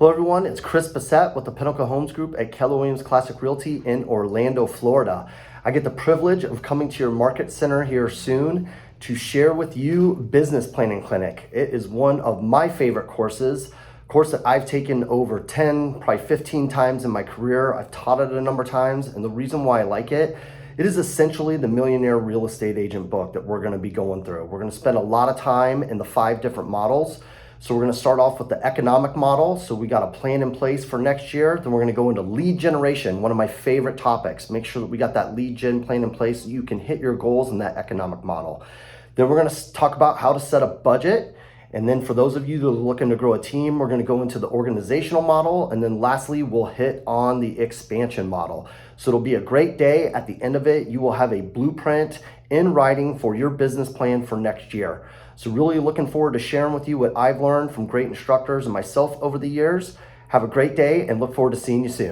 Hello everyone, it's Chris Bessette with the Pinnacle Homes Group at Keller Williams Classic Realty in Orlando, Florida. I get the privilege of coming to your market center here soon to share with you Business Planning Clinic. It is one of my favorite courses, a course that I've taken over 10, probably 15 times in my career. I've taught it a number of times, and the reason why I like it, it is essentially the Millionaire Real Estate Agent book that we're gonna be going through. We're gonna spend a lot of time in the 5 different models. So we're gonna start off with the economic model. So we got a plan in place for next year. Then we're gonna go into lead generation, one of my favorite topics. Make sure that we got that lead gen plan in place so you can hit your goals in that economic model. Then we're gonna talk about how to set a budget. And then for those of you that are looking to grow a team, we're gonna go into the organizational model. And then lastly, we'll hit on the expansion model. So it'll be a great day. At the end of it, you will have a blueprint in writing for your business plan for next year. So really looking forward to sharing with you what I've learned from great instructors and myself over the years. Have a great day and look forward to seeing you soon.